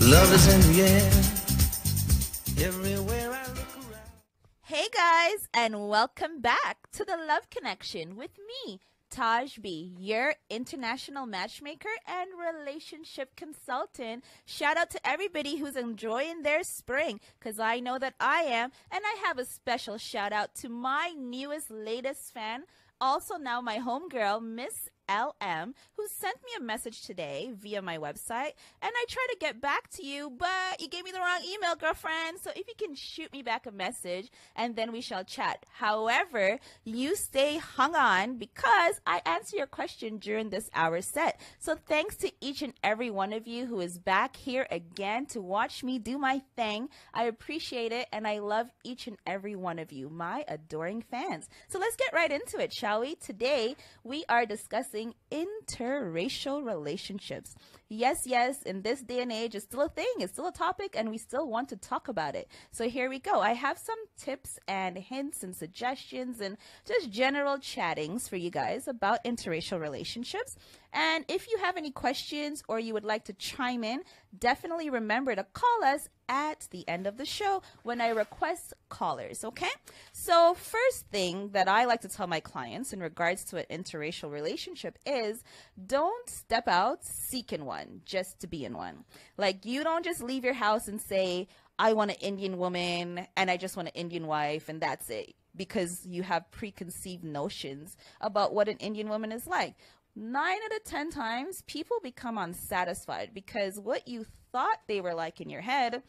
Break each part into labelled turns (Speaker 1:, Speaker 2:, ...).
Speaker 1: Love is in the air, everywhere I look around.
Speaker 2: Hey guys, and welcome back to the Love Connection with me, Taj B, your international matchmaker and relationship consultant. Shout out to everybody who's enjoying their spring, because I know that I am. And I have a special shout out to my newest, latest fan, also now my homegirl, Miss LM, who sent me a message today via my website, and I tried to get back to you, but you gave me the wrong email, girlfriend. So if you can shoot me back a message, and then we shall chat. However, you stay hung on because I answer your question during this hour set. So thanks to each and every one of you who is back here again to watch me do my thing. I appreciate it, and I love each and every one of you, my adoring fans. So let's get right into it, shall we? Today, we are discussing interracial relationships. Yes, in this day and age, it's still a thing, it's still a topic, and we still want to talk about it. So here we go. I have some tips and hints and suggestions and just general chattings for you guys about interracial relationships. And if you have any questions or you would like to chime in, definitely remember to call us at the end of the show when I request callers, okay? So first thing that I like to tell my clients in regards to an interracial relationship is don't step out seeking one just to be in one. Like, you don't just leave your house and say, I want an Indian woman and I just want an Indian wife and that's it, because you have preconceived notions about what an Indian woman is like. 9 out of 10 times, people become unsatisfied because what you thought they were like in your head,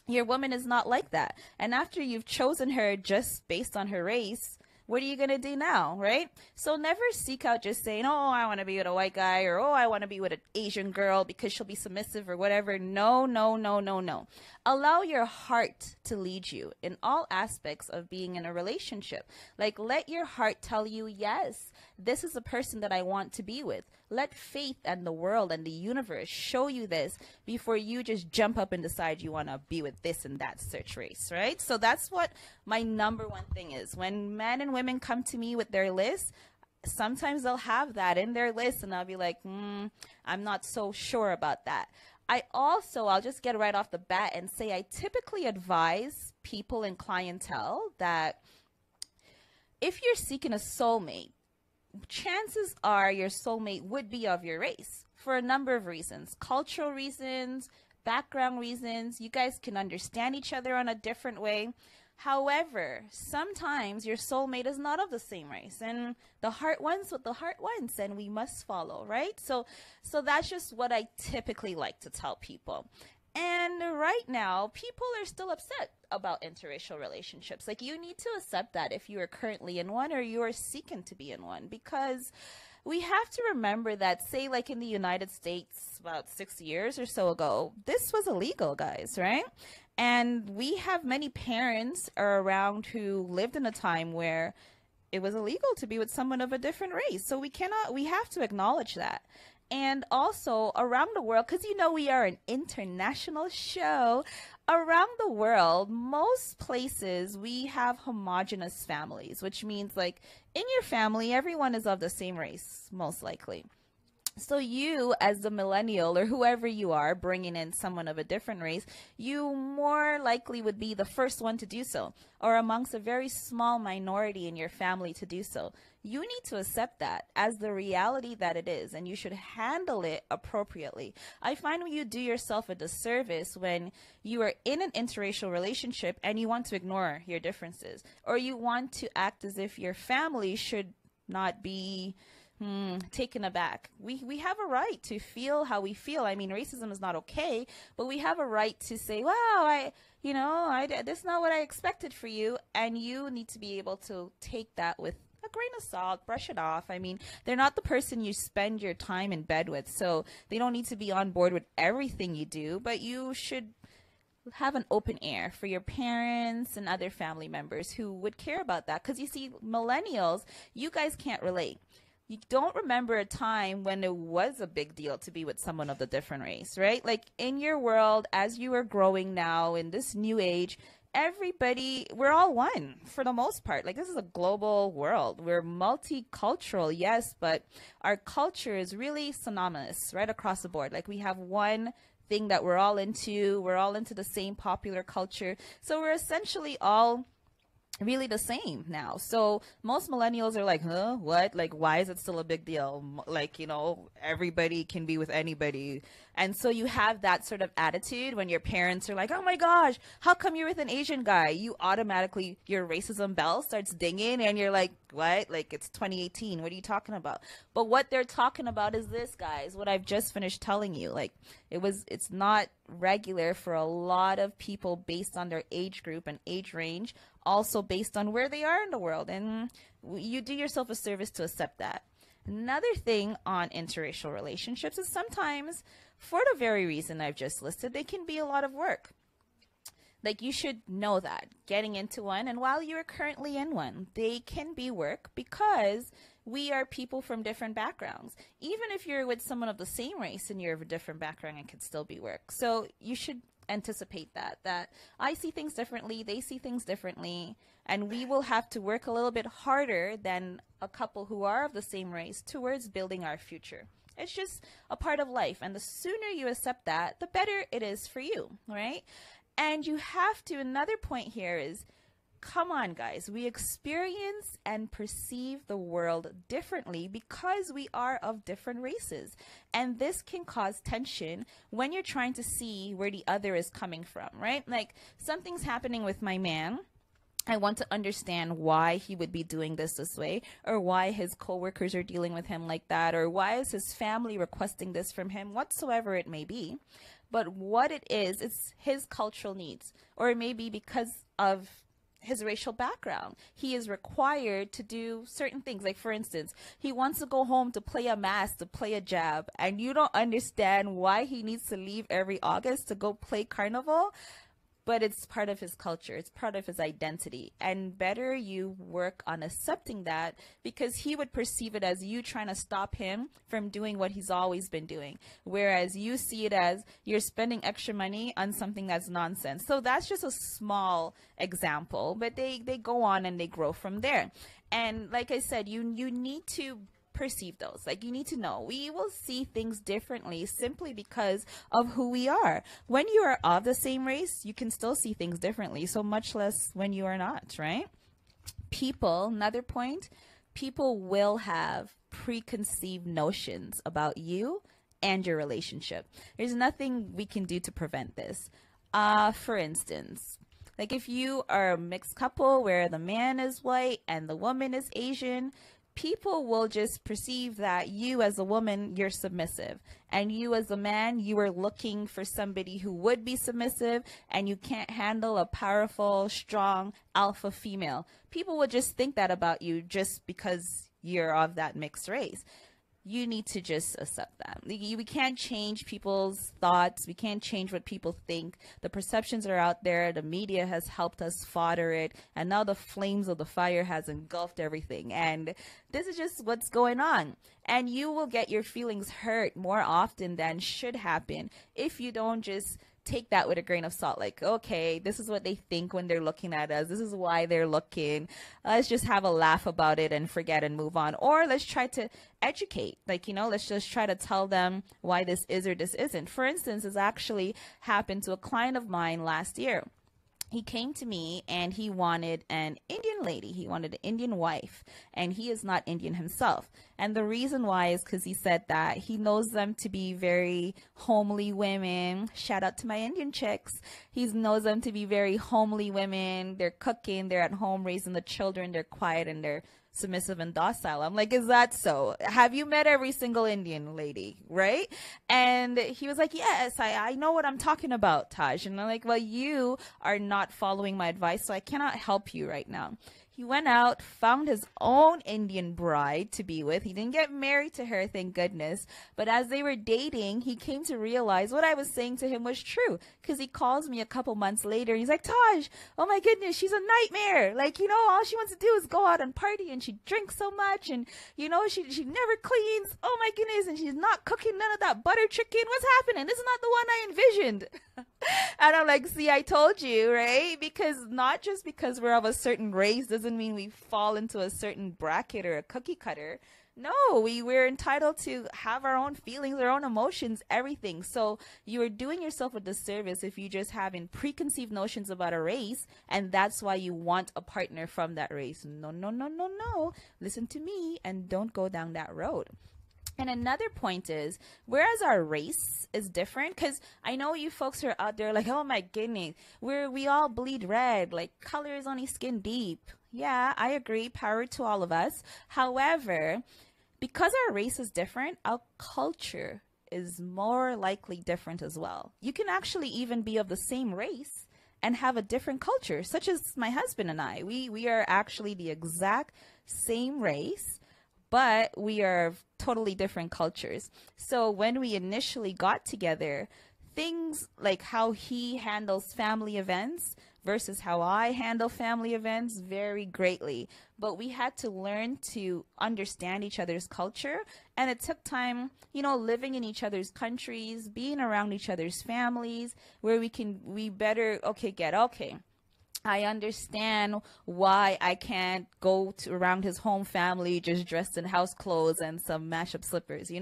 Speaker 2: your woman is not like that. And after you've chosen her just based on her race, what are you going to do now, right? So never seek out just saying, oh, I want to be with a white guy, or oh, I want to be with an Asian girl because she'll be submissive or whatever. No. Allow your heart to lead you in all aspects of being in a relationship. Like, let your heart tell you, yes, this is the person that I want to be with. Let faith and the world and the universe show you this before you just jump up and decide you want to be with this and that search race, right? So that's what my number one thing is. When men and women come to me with their list, sometimes they'll have that in their list and I'll be like, I'm not so sure about that. I'll just get right off the bat and say I typically advise people and clientele that if you're seeking a soulmate, chances are your soulmate would be of your race for a number of reasons. Cultural reasons, background reasons. You guys can understand each other on a different way. However, sometimes your soulmate is not of the same race, and the heart wants what the heart wants, and we must follow, right? So that's just what I typically like to tell people. And right now, people are still upset about interracial relationships. Like, you need to accept that if you are currently in one or you are seeking to be in one, because we have to remember that, say, like in the United States about 6 years or so ago, this was illegal, guys, right? And we have many parents around who lived in a time where it was illegal to be with someone of a different race. So we have to acknowledge that. And also around the world, because we are an international show, around the world, most places we have homogenous families, which means like in your family, everyone is of the same race, most likely. So you, as the millennial or whoever you are, bringing in someone of a different race, you more likely would be the first one to do so, or amongst a very small minority in your family to do so. You need to accept that as the reality that it is, and you should handle it appropriately. I find when you do yourself a disservice when you are in an interracial relationship and you want to ignore your differences, or you want to act as if your family should not be taken aback. We have a right to feel how we feel. I mean, racism is not okay, but we have a right to say, wow, this is not what I expected for you. And you need to be able to take that with a grain of salt, brush it off. I mean, they're not the person you spend your time in bed with, so they don't need to be on board with everything you do, but you should have an open ear for your parents and other family members who would care about that. Because you see, millennials, you guys can't relate. You don't remember a time when it was a big deal to be with someone of the different race, right? Like in your world, as you are growing now in this new age, we're all one for the most part. Like, this is a global world. We're multicultural, yes, but our culture is really synonymous right across the board. Like, we have one thing that we're all into. We're all into the same popular culture. So we're essentially all really the same now. So most millennials are like, huh, what? Like, why is it still a big deal? Like, everybody can be with anybody. And so you have that sort of attitude when your parents are like, oh my gosh, how come you're with an Asian guy? You automatically, your racism bell starts dinging and you're like, what? Like, it's 2018. What are you talking about? But what they're talking about is this, guys, what I've just finished telling you. Like, it's not regular for a lot of people based on their age group and age range, also based on where they are in the world. And you do yourself a service to accept that. Another thing on interracial relationships is sometimes, for the very reason I've just listed, they can be a lot of work. Like, you should know that getting into one, and while you are currently in one, they can be work because we are people from different backgrounds. Even if you're with someone of the same race and you're of a different background, it can still be work. So you should anticipate that I see things differently, they see things differently, and we will have to work a little bit harder than a couple who are of the same race towards building our future. It's just a part of life, and the sooner you accept that, the better it is for you, right? And you have to, another point here is, come on, guys, we experience and perceive the world differently because we are of different races. And this can cause tension when you're trying to see where the other is coming from, right? Like, something's happening with my man. I want to understand why he would be doing this way, or why his coworkers are dealing with him like that, or why is his family requesting this from him, whatsoever it may be. But what it is, it's his cultural needs, or it may be because of his racial background. He is required to do certain things. Like, for instance, he wants to go home to play a mass, to play a jab, and you don't understand why he needs to leave every August to go play carnival. But it's part of his culture. It's part of his identity. And better you work on accepting that, because he would perceive it as you trying to stop him from doing what he's always been doing. Whereas you see it as you're spending extra money on something that's nonsense. So that's just a small example, but they go on and they grow from there. And like I said, you need to perceive those. Like, you need to know we will see things differently simply because of who we are. When you are of the same race, you can still see things differently, so much less when you are not, right? People, another point, people will have preconceived notions about you and your relationship. There's nothing we can do to prevent this. For instance, like, if you are a mixed couple where the man is white and the woman is Asian, people will just perceive that you as a woman, you're submissive. And you as a man, you are looking for somebody who would be submissive, and you can't handle a powerful, strong alpha female. People will just think that about you just because you're of that mixed race. You need to just accept that. We can't change people's thoughts. We can't change what people think. The perceptions are out there. The media has helped us fodder it. And now the flames of the fire has engulfed everything. And this is just what's going on. And you will get your feelings hurt more often than should happen if you don't just take that with a grain of salt. Like, okay, this is what they think when they're looking at us. This is why they're looking. Let's just have a laugh about it and forget and move on. Or let's try to educate. Like, let's just try to tell them why this is or this isn't. For instance, this actually happened to a client of mine last year. He came to me and he wanted an Indian lady. He wanted an Indian wife, and he is not Indian himself. And the reason why is because he said that he knows them to be very homely women. Shout out to my Indian chicks. He knows them to be very homely women. They're cooking, they're at home raising the children, they're quiet, and they're submissive and docile. I'm like, is that so? Have you met every single Indian lady, right? And he was like, yes, I know what I'm talking about, Taj. And I'm like, well, you are not following my advice, so I cannot help you right now. He went out, found his own Indian bride to be with. He didn't get married to her, thank goodness. But as they were dating, he came to realize what I was saying to him was true. Because he calls me a couple months later. He's like, Taj, oh my goodness, she's a nightmare. Like, all she wants to do is go out and party, and she drinks so much. And, she never cleans. Oh my goodness. And she's not cooking none of that butter chicken. What's happening? This is not the one I envisioned. And I'm like, see, I told you, right? Because not just because we're of a certain race doesn't mean we fall into a certain bracket or a cookie cutter. No, we're entitled to have our own feelings, our own emotions, everything. So you are doing yourself a disservice if you just having preconceived notions about a race, and that's why you want a partner from that race. No, no, no, no, no. Listen to me and don't go down that road. And another point is, whereas our race is different, because I know you folks are out there like, oh my goodness, we all bleed red, like color is only skin deep. Yeah, I agree. Power to all of us. However, because our race is different, our culture is more likely different as well. You can actually even be of the same race and have a different culture, such as my husband and I. We are actually the exact same race, but we are totally different cultures. So when we initially got together, things like how he handles family events versus how I handle family events vary greatly. But we had to learn to understand each other's culture. And it took time, living in each other's countries, being around each other's families, where we better, okay. I understand why I can't go around his home family just dressed in house clothes and some mashup slippers.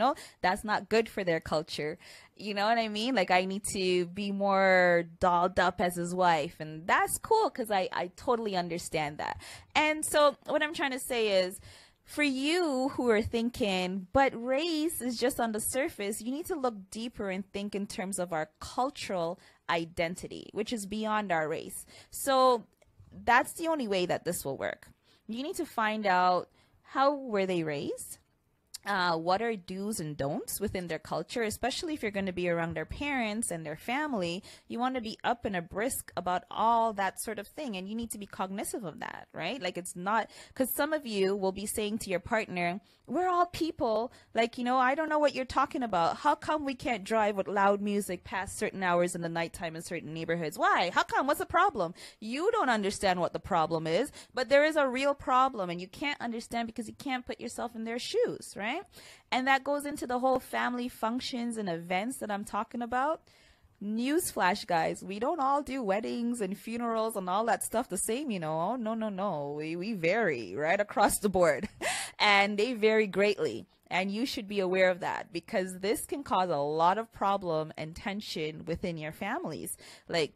Speaker 2: That's not good for their culture. You know what I mean? Like, I need to be more dolled up as his wife. And that's cool because I totally understand that. And so what I'm trying to say is, for you who are thinking, but race is just on the surface, you need to look deeper and think in terms of our cultural identity, which is beyond our race. So that's the only way that this will work. You need to find out how were they raised, what are do's and don'ts within their culture, especially if you're going to be around their parents and their family. You want to be up and brisk about all that sort of thing, and you need to be cognizant of that, right? Like, it's not, because some of you will be saying to your partner, we're all people, like, I don't know what you're talking about. How come we can't drive with loud music past certain hours in the nighttime in certain neighborhoods? Why? How come? What's the problem? You don't understand what the problem is, but there is a real problem, and you can't understand because you can't put yourself in their shoes, right? And that goes into the whole family functions and events that I'm talking about. Newsflash, guys, we don't all do weddings and funerals and all that stuff the same, No. We vary right across the board, and they vary greatly. And you should be aware of that, because this can cause a lot of problem and tension within your families. Like,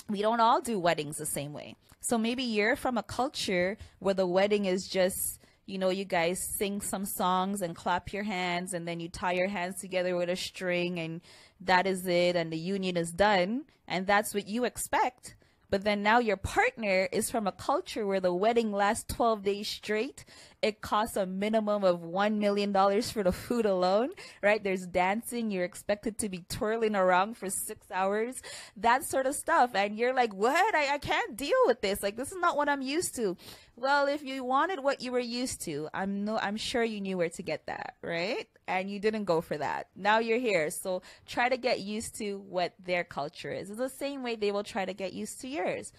Speaker 2: we don't all do weddings the same way. So maybe you're from a culture where the wedding is just, you guys sing some songs and clap your hands, and then you tie your hands together with a string, and that is it, and the union is done, and that's what you expect. But then now your partner is from a culture where the wedding lasts 12 days straight. It costs a minimum of $1 million for the food alone, right? There's dancing. You're expected to be twirling around for 6 hours, that sort of stuff. And you're like, what? I can't deal with this. Like, this is not what I'm used to. Well, if you wanted what you were used to, I'm sure you knew where to get that, right? And you didn't go for that. Now you're here. So try to get used to what their culture is. It's the same way they will try to get used to yours.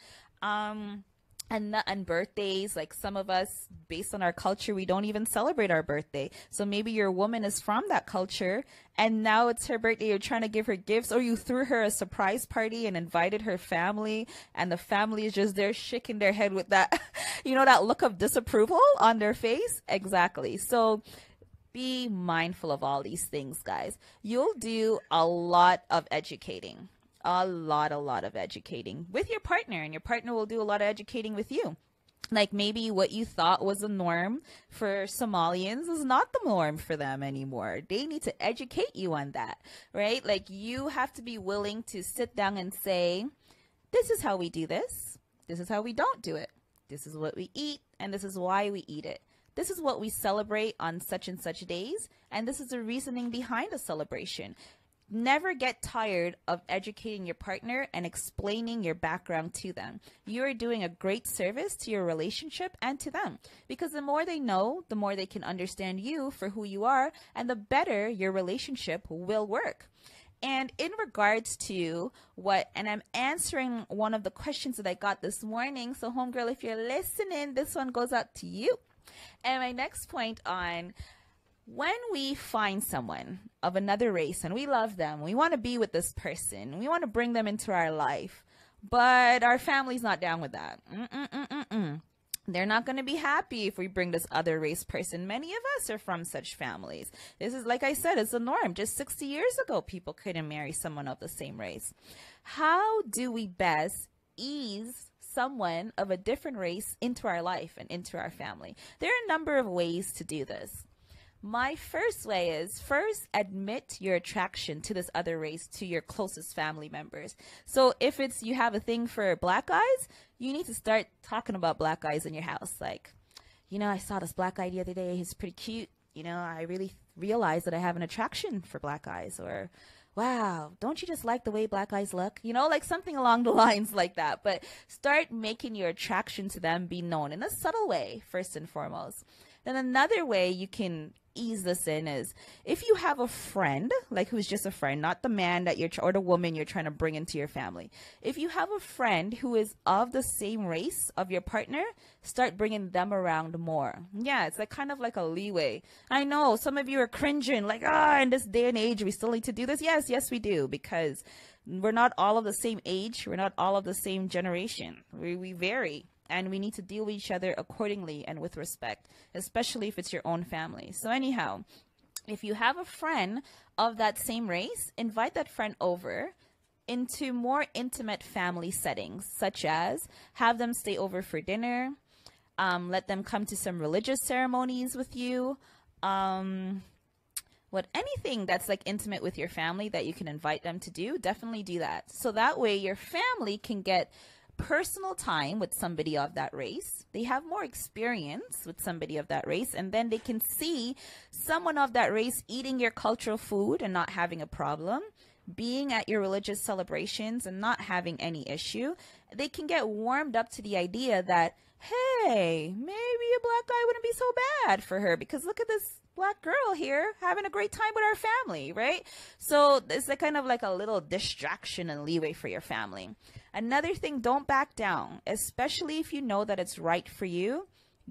Speaker 2: And birthdays, like some of us, based on our culture, we don't even celebrate our birthday. So maybe your woman is from that culture, and now it's her birthday. You're trying to give her gifts, or you threw her a surprise party and invited her family, and the family is just there shaking their head with that, that look of disapproval on their face. Exactly. So be mindful of all these things, guys. You'll do a lot of educating. A lot of educating with your partner, and your partner will do a lot of educating with you. Like, maybe what you thought was the norm for Somalians is not the norm for them anymore. They need to educate you on that, right? Like, you have to be willing to sit down and say, this is how we do this. This is how we don't do it. This is what we eat, and this is why we eat it. This is what we celebrate on such and such days, and this is the reasoning behind the celebration. Never get tired of educating your partner and explaining your background to them. You are doing a great service to your relationship and to them, because the more they know, the more they can understand you for who you are, and the better your relationship will work. And in regards to and I'm answering one of the questions that I got this morning. So homegirl, if you're listening, this one goes out to you. And my next point on, when we find someone of another race and we love them, we want to be with this person, we want to bring them into our life, but our family's not down with that. They're not going to be happy if we bring this other race person. Many of us are from such families. This is, like I said, it's the norm. Just 60 years ago, people couldn't marry someone of the same race. How do we best ease someone of a different race into our life and into our family? There are a number of ways to do this. My first way is first admit your attraction to this other race to your closest family members. So if it's you have a thing for black guys, you need to start talking about black guys in your house. Like, I saw this black guy the other day. He's pretty cute. I really realized that I have an attraction for black guys. Or, wow, don't you just like the way black guys look? Like something along the lines like that. But start making your attraction to them be known in a subtle way, first and foremost. Then another way you can ease this in is if you have a friend, like who's just a friend, not the man that or the woman you're trying to bring into your family. If you have a friend who is of the same race of your partner, start bringing them around more. Yeah, it's kind of like a leeway. I know some of you are cringing, like, in this day and age, we still need to do this. Yes, we do, because we're not all of the same age. We're not all of the same generation. We vary. And we need to deal with each other accordingly and with respect, especially if it's your own family. So anyhow, if you have a friend of that same race, invite that friend over into more intimate family settings, such as have them stay over for dinner, let them come to some religious ceremonies with you, anything that's like intimate with your family that you can invite them to do, definitely do that. So that way your family can get personal time with somebody of that race. They have more experience with somebody of that race, and then they can see someone of that race eating your cultural food and not having a problem, being at your religious celebrations and not having any issue. They can get warmed up to the idea that, hey, maybe a black guy wouldn't be so bad for her, because look at this black girl here having a great time with our family, right? So it's kind of like a little distraction and leeway for your family. Another thing, don't back down, especially if you know that it's right for you.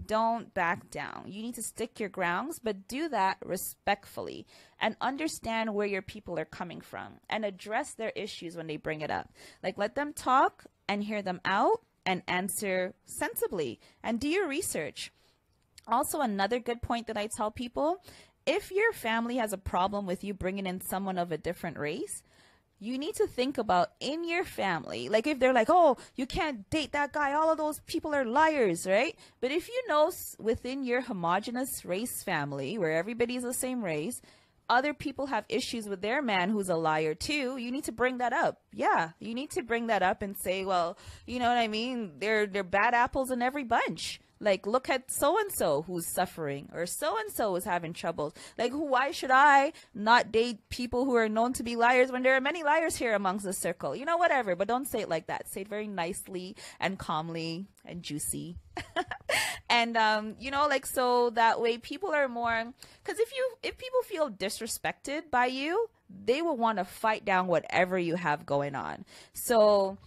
Speaker 2: Don't back down. You need to stick your grounds, but do that respectfully and understand where your people are coming from and address their issues when they bring it up. Like, let them talk and hear them out and answer sensibly and do your research. Also, another good point that I tell people, if your family has a problem with you bringing in someone of a different race, you need to think about in your family, like if they're like, oh, you can't date that guy, all of those people are liars, right? But if you know within your homogenous race family where everybody's the same race, other people have issues with their man who's a liar too, you need to bring that up. Yeah, you need to bring that up and say, well, you know what I mean? They're bad apples in every bunch. Like, look at so-and-so who's suffering, or so-and-so is having troubles. Like, why should I not date people who are known to be liars when there are many liars here amongst the circle? Whatever, but don't say it like that. Say it very nicely and calmly and juicy. And, so that way people are more, because if people feel disrespected by you, they will want to fight down whatever you have going on. So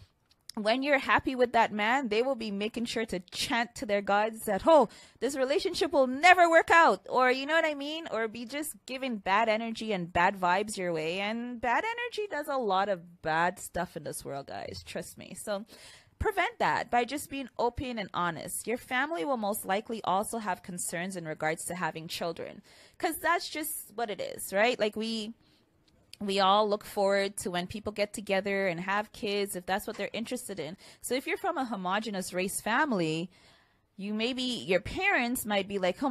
Speaker 2: when you're happy with that man, they will be making sure to chant to their gods that, oh, this relationship will never work out. Or, you know what I mean? Or be just giving bad energy and bad vibes your way. And bad energy does a lot of bad stuff in this world, guys. Trust me. So prevent that by just being open and honest. Your family will most likely also have concerns in regards to having children, because that's just what it is, right? Like we all look forward to when people get together and have kids, if that's what they're interested in. So if you're from a homogenous race family, your parents might be like,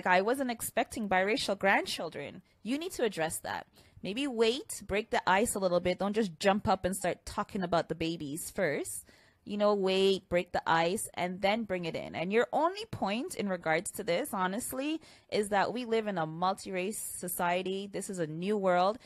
Speaker 2: I wasn't expecting biracial grandchildren. You need to address that. Maybe wait, break the ice a little bit. Don't just jump up and start talking about the babies first. Wait, break the ice, and then bring it in. And your only point in regards to this, honestly, is that we live in a multi-race society. This is a new world.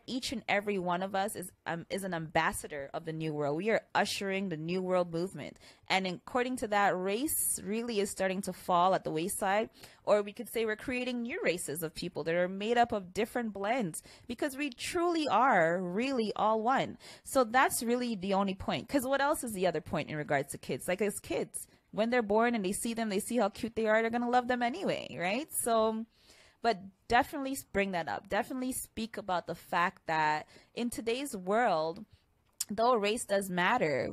Speaker 2: Each and every one of us is an ambassador of the new world. We are ushering the new world movement. And according to that, race really is starting to fall at the wayside. Or we could say we're creating new races of people that are made up of different blends, because we truly are really all one. So that's really the only point. Because what else is the other point in regards to kids? Like, as kids, when they're born and they see them, they see how cute they are, they're going to love them anyway, right? So, but definitely bring that up. Definitely speak about the fact that in today's world, though race does matter,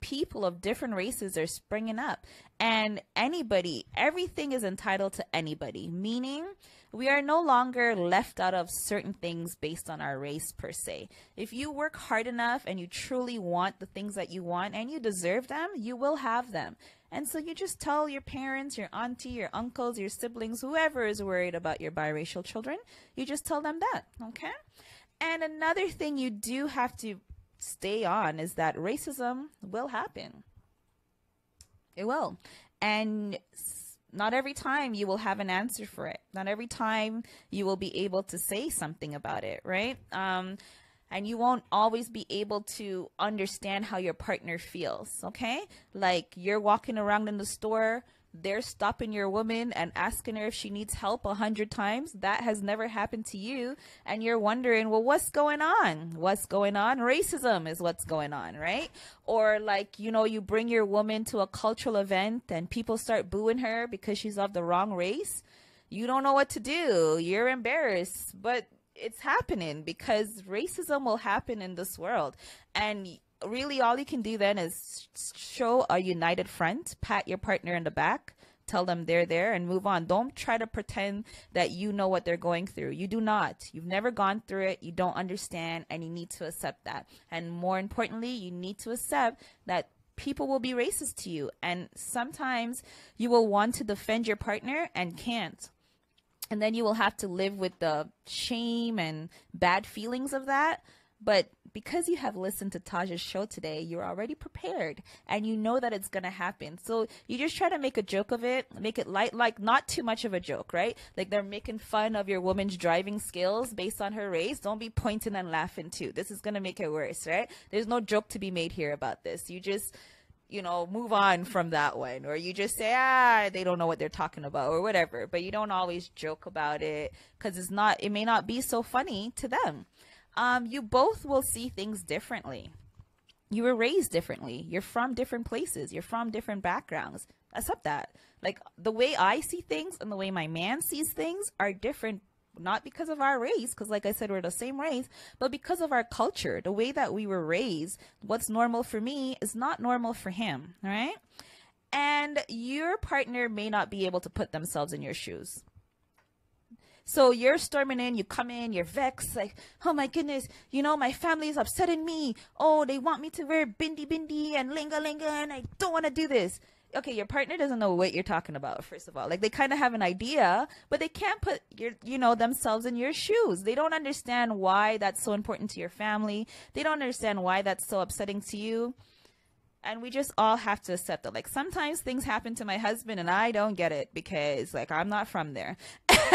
Speaker 2: people of different races are springing up, and everything is entitled to anybody, meaning we are no longer left out of certain things based on our race per se. If you work hard enough and you truly want the things that you want and you deserve them, you will have them. And so you just tell your parents, your auntie, your uncles, your siblings, whoever is worried about your biracial children, you just tell them that, okay? And another thing you do have to stay on is that racism will happen. It will. And not every time you will have an answer for it. Not every time you will be able to say something about it, right? And you won't always be able to understand how your partner feels, okay? Like you're walking around in the store, they're stopping your woman and asking her if she needs help 100 times. That has never happened to you. And you're wondering, well, what's going on? What's going on? Racism is what's going on, right? Or like, you bring your woman to a cultural event and people start booing her because she's of the wrong race. You don't know what to do. You're embarrassed, but it's happening because racism will happen in this world. And really all you can do then is show a united front, pat your partner in the back, tell them they're there, and move on. Don't try to pretend that you know what they're going through. You do not. You've never gone through it. You don't understand, and you need to accept that. And more importantly, you need to accept that people will be racist to you, and sometimes you will want to defend your partner and can't. And then you will have to live with the shame and bad feelings of that. But because you have listened to Taj's show today, you're already prepared and you know that it's going to happen. So you just try to make a joke of it, make it light, like not too much of a joke, right? Like they're making fun of your woman's driving skills based on her race. Don't be pointing and laughing too. This is going to make it worse, right? There's no joke to be made here about this. You just, move on from that one, or you just say, they don't know what they're talking about or whatever, but you don't always joke about it because it may not be so funny to them. You both will see things differently. You were raised differently. You're from different places. You're from different backgrounds. Accept that. Like the way I see things and the way my man sees things are different, not because of our race, because like I said, we're the same race, but because of our culture, the way that we were raised. What's normal for me is not normal for him, all right? And your partner may not be able to put themselves in your shoes. So you're storming in, you come in, you're vexed, like, oh my goodness, my family is upsetting me. Oh, they want me to wear bindi and linga and I don't want to do this. Okay, your partner doesn't know what you're talking about, first of all. Like they kind of have an idea, but they can't put themselves in your shoes. They don't understand why that's so important to your family. They don't understand why that's so upsetting to you. And we just all have to accept that. Like sometimes things happen to my husband and I don't get it because like I'm not from there.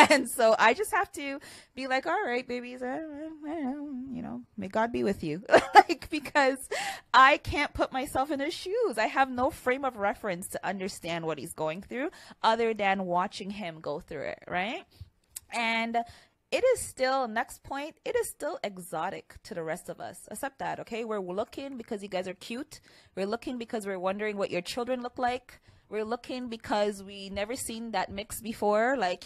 Speaker 2: And so I just have to be like, all right, babies, may God be with you. Like, because I can't put myself in his shoes. I have no frame of reference to understand what he's going through other than watching him go through it. Right. And it is still, next point, it is still exotic to the rest of us. Accept that, okay? We're looking because you guys are cute. We're looking because we're wondering what your children look like. We're looking because we never seen that mix before. Like,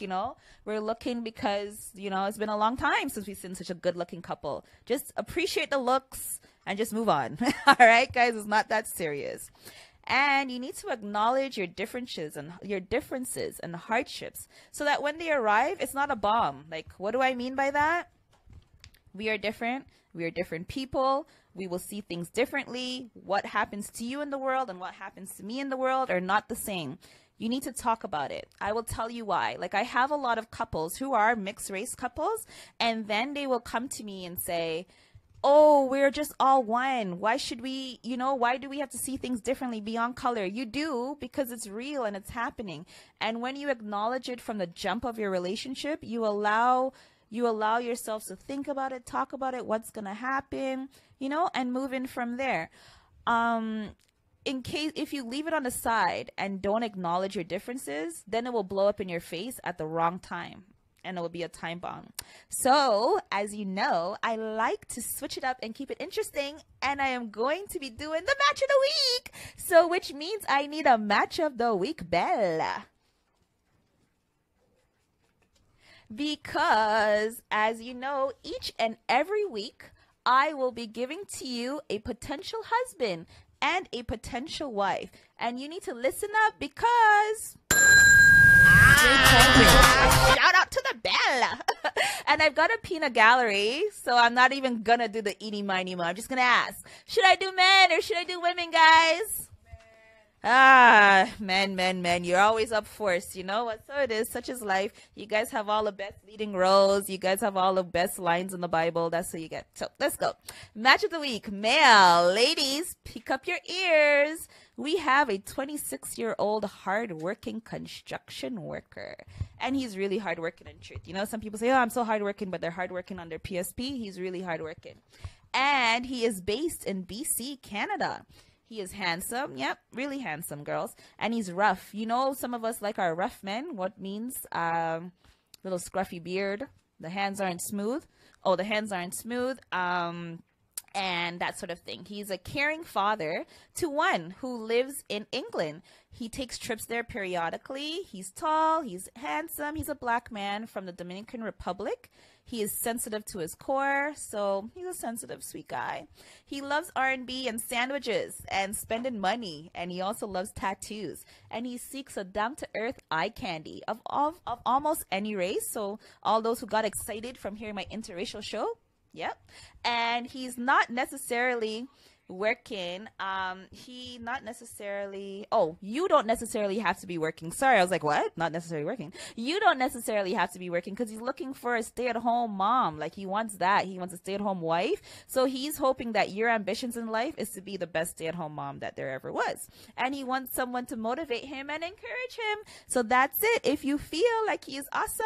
Speaker 2: we're looking because, it's been a long time since we've seen such a good looking couple. Just appreciate the looks and just move on. All right, guys, it's not that serious. And you need to acknowledge your differences and hardships so that when they arrive, it's not a bomb. Like, what do I mean by that? We are different. We are different people. We will see things differently. What happens to you in the world and what happens to me in the world are not the same. You need to talk about it. I will tell you why. Like, I have a lot of couples who are mixed race couples, and then they will come to me and say, oh, we're just all one. Why should we, why do we have to see things differently beyond color? You do, because it's real and it's happening. And when you acknowledge it from the jump of your relationship, you allow yourselves to think about it, talk about it, what's going to happen, and move in from there. If you leave it on the side and don't acknowledge your differences, then it will blow up in your face at the wrong time. And it will be a time bomb. So, as you know, I like to switch it up and keep it interesting. And I am going to be doing the match of the week. So, which means I need a match of the week bell. Because, as you know, each and every week, I will be giving to you a potential husband and a potential wife. And you need to listen up because... shout out to the bell. And I've got a peanut gallery, so I'm not even going to do the eeny, miny, mo. I'm just going to ask, should I do men or should I do women, guys? Men. You're always up first. You know what? So it is. Such is life. You guys have all the best leading roles. You guys have all the best lines in the Bible. That's what you get. So let's go. Match of the week. Male. Ladies, pick up your ears. We have a 26-year-old hardworking construction worker. And he's really hardworking in truth. You know, some people say, oh, I'm so hardworking, but they're hardworking on their PSP. He's really hardworking. And he is based in BC, Canada. He is handsome. Yep, really handsome, girls. And he's rough. You know, some of us like our rough men. What means? Little scruffy beard. The hands aren't smooth. Oh, the hands aren't smooth. And that sort of thing. He's a caring father to one who lives in England. He takes trips there periodically. He's tall. He's handsome. He's a black man from the Dominican Republic. He is sensitive to his core, so he's a sensitive, sweet guy. He loves R&B and sandwiches and spending money, and he also loves tattoos. And he seeks a down-to-earth eye candy of almost any race. So all those who got excited from hearing my interracial show, yep. And he's not necessarily working. You don't necessarily have to be working. Sorry, I was like, what? Not necessarily working. You don't necessarily have to be working because he's looking for a stay-at-home mom. Like, he wants that. He wants a stay-at-home wife. So he's hoping that your ambitions in life is to be the best stay-at-home mom that there ever was. And he wants someone to motivate him and encourage him. So that's it. If you feel like he is awesome,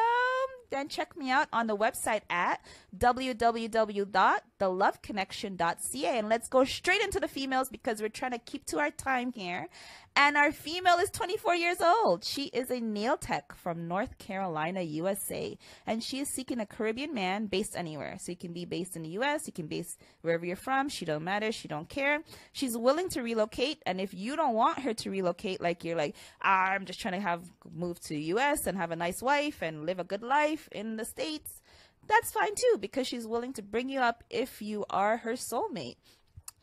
Speaker 2: then check me out on the website at www.theloveconnection.ca. And let's go straight into the females because we're trying to keep to our time here. And our female is 24 years old. She is a nail tech from North Carolina, USA. And she is seeking a Caribbean man based anywhere. So you can be based in the US, you can be based wherever you're from. She don't matter, she don't care. She's willing to relocate. And if you don't want her to relocate, like you're like, I'm just trying to move to the US and have a nice wife and live a good life in the States, that's fine too, because she's willing to bring you up if you are her soulmate.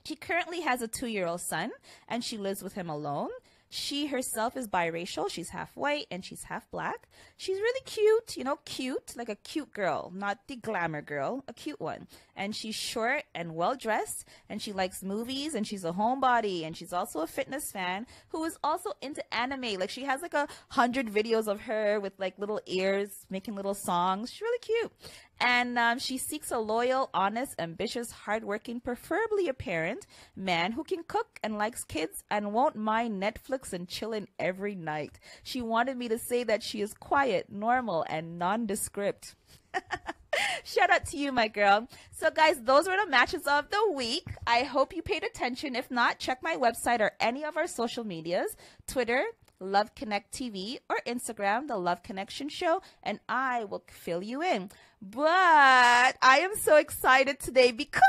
Speaker 2: She currently has a 2-year-old son, and she lives with him alone. She herself is biracial. She's half white and she's half black. She's really cute, cute, like a cute girl, not the glamour girl, a cute one. And she's short and well-dressed, and she likes movies, and she's a homebody, and she's also a fitness fan who is also into anime. Like, she has like 100 videos of her with like little ears making little songs. She's really cute. And she seeks a loyal, honest, ambitious, hardworking, preferably a parent, man who can cook and likes kids and won't mind Netflix and chilling every night. She wanted me to say that she is quiet, normal, and nondescript. Shout out to you, my girl. So, guys, those were the matches of the week. I hope you paid attention. If not, check my website or any of our social medias, Twitter, Love Connect TV, or Instagram, The Love Connection Show, and I will fill you in. But I am so excited today because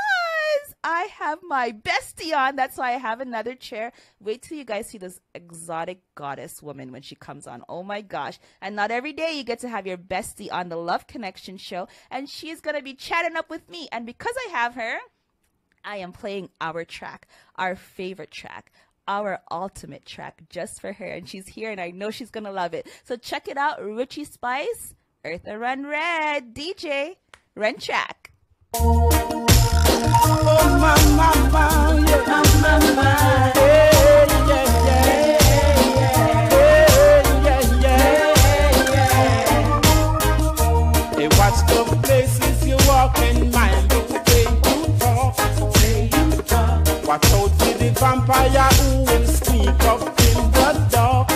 Speaker 2: I have my bestie on. That's why I have another chair. Wait till you guys see this exotic goddess woman when she comes on. Oh my gosh. And not every day you get to have your bestie on the Love Connection Show. And she's going to be chatting up with me. And because I have her, I am playing our track, our favorite track, our ultimate track just for her. And she's here and I know she's going to love it. So check it out. Richie Spice, Eartha Run Red, DJ, Run Track.
Speaker 1: Oh, my, yeah, my, yeah, yeah. Hey, watch the places you walk and mind the way you talk. Watch out for the vampire who will sneak up in the dark.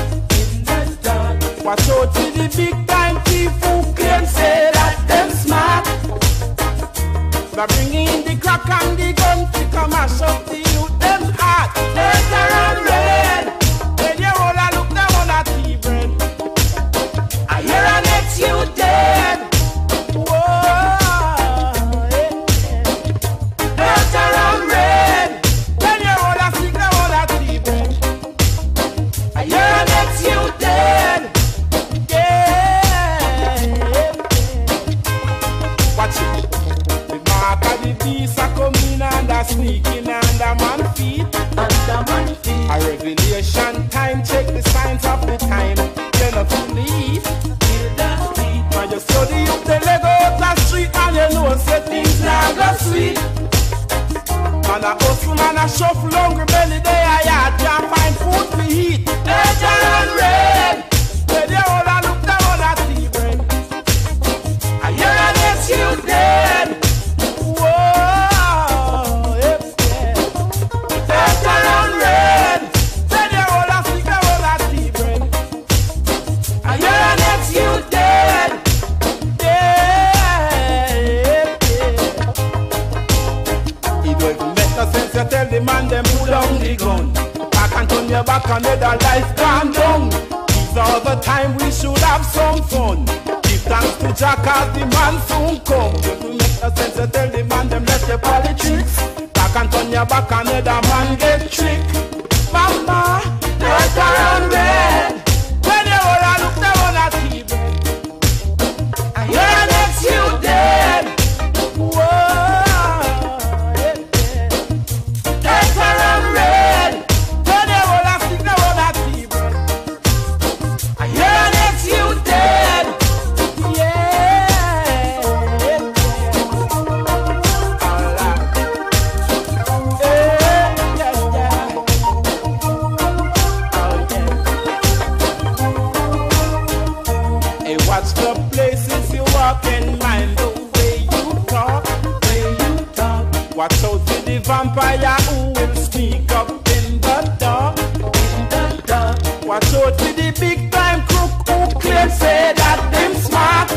Speaker 1: Watch out for the big time thief who claim say that them smart. They're bringing the crack and the gun to come and shut the youth them heart. Later and red. When you roll a look them on a tea bread. I hear an ex you dead. Whoa, later and red. When you roll a stick them on a tea bread. I hear an ex you dead. Yeah. Watch it. The mark of the beast are coming a hustle man a shuffle hungry belly they a yard can't find food to eat. Danger and rain. Where they all a look down on a tea bread. I hear an it's you dead. Whoa, yeah. Danger and rain. Where they all a stick down on a tea bread. I hear an it's you dead. It don't make no sense to tell the man them pull down the gun. Back and turn your back and let the life gone down. These are the time we should have some fun. Give thanks to Jack as the man soon come. It don't make no sense to tell the man them let your politics. Back and turn your back and let the man get tricked. Mama, let around red. When you all a look down on a TV, and you're next you dead. Whoa. Watch out for the vampire who will sneak up in the dark, in the dark. Watch out for the big time crook who claim say that them smart.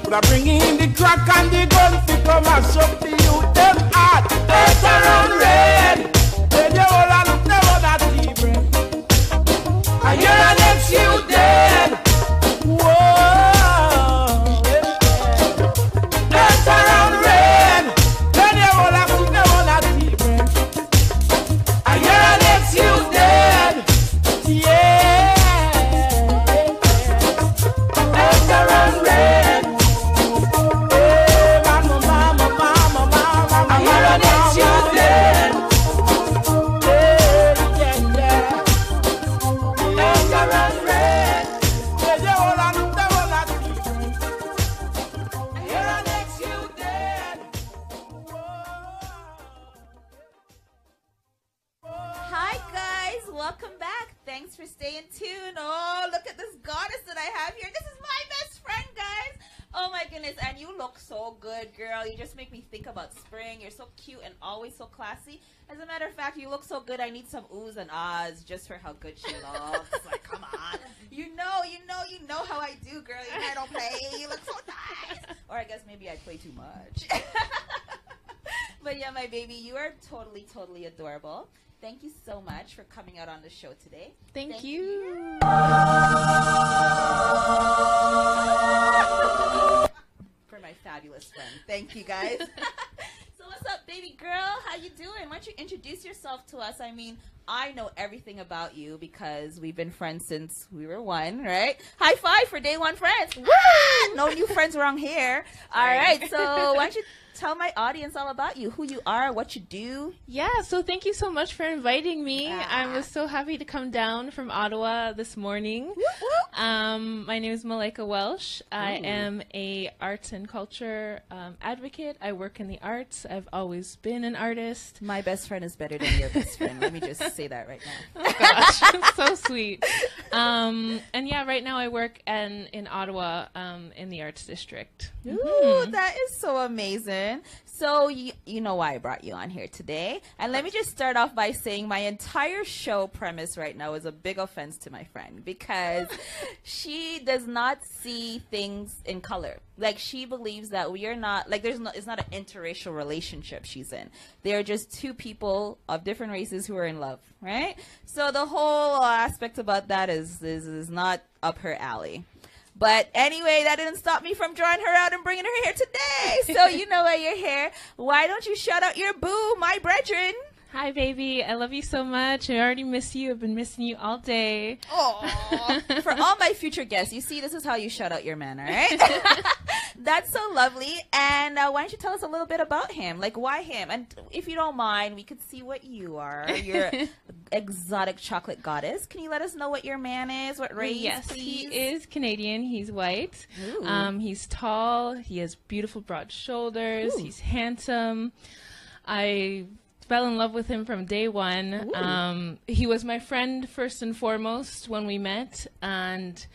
Speaker 1: But I bring in the crack and the gun to come and shove the youth them hard. It's around red. Then you all a look down on that tea bread. I hear an ex you dead. Whoa. It's around red. You dead, yeah. Enter and red. Hey, mama, mama, mama, mama. I hear an ex you dead. Yeah, yeah. Enter and red. Yeah, yeah, all I look down on that. I hear an ex you dead.
Speaker 2: Hi guys, welcome back. Thanks for staying tuned. Oh, look at this goddess that I have here. This is my best friend, guys. Oh my goodness, and you look so good, girl. You just make me think about spring. You're so cute and always so classy. As a matter of fact, you look so good. I need some oohs and ahs just for how good she looks. Like, come on. You know how I do, girl. You know I don't play. You look so nice. Or I guess maybe I play too much. But yeah, my baby, you are totally, totally adorable. Thank you so much for coming out on the show today.
Speaker 3: Thank you.
Speaker 2: For my fabulous friend. Thank you, guys. So what's up, baby girl? How you doing? Why don't you introduce yourself to us? I mean, I know everything about you because we've been friends since we were one, right? High five for day one friends. Woo! No new friends around here. All right, so why don't you tell my audience all about you, who you are, what you do.
Speaker 3: Yeah, so thank you so much for inviting me. I was so happy to come down from Ottawa this morning. My name is Malika Welsh. I am a arts and culture advocate. I work in the arts. I've always been an artist.
Speaker 2: My best friend is better than your best friend. Let me just say that right now.
Speaker 3: Oh, gosh. So sweet. And yeah, right now I work in Ottawa in the arts district.
Speaker 2: Ooh, that is so amazing. So you know why I brought you on here today. And let me just start off by saying my entire show premise right now is a big offense to my friend because she does not see things in color. Like, she believes that we are not, like, it's not an interracial relationship she's in. They're just two people of different races who are in love, right? So the whole aspect about that is not up her alley. But anyway, that didn't stop me from drawing her out and bringing her here today. So you know why you're here. Why don't you shout out your boo, my brethren?
Speaker 3: Hi, baby. I love you so much. I already miss you. I've been missing you all day.
Speaker 2: Aww. For all my future guests, you see, this is how you shout out your man, all right? That's so lovely. And why don't you tell us a little bit about him? Like, why him? And if you don't mind, we could see what you are. You're exotic chocolate goddess. Can you let us know what your man is? What race,
Speaker 3: yes,
Speaker 2: please?
Speaker 3: He is Canadian. He's white. He's tall. He has beautiful broad shoulders. Ooh. He's handsome. I fell in love with him from day one. He was my friend first and foremost when we met, and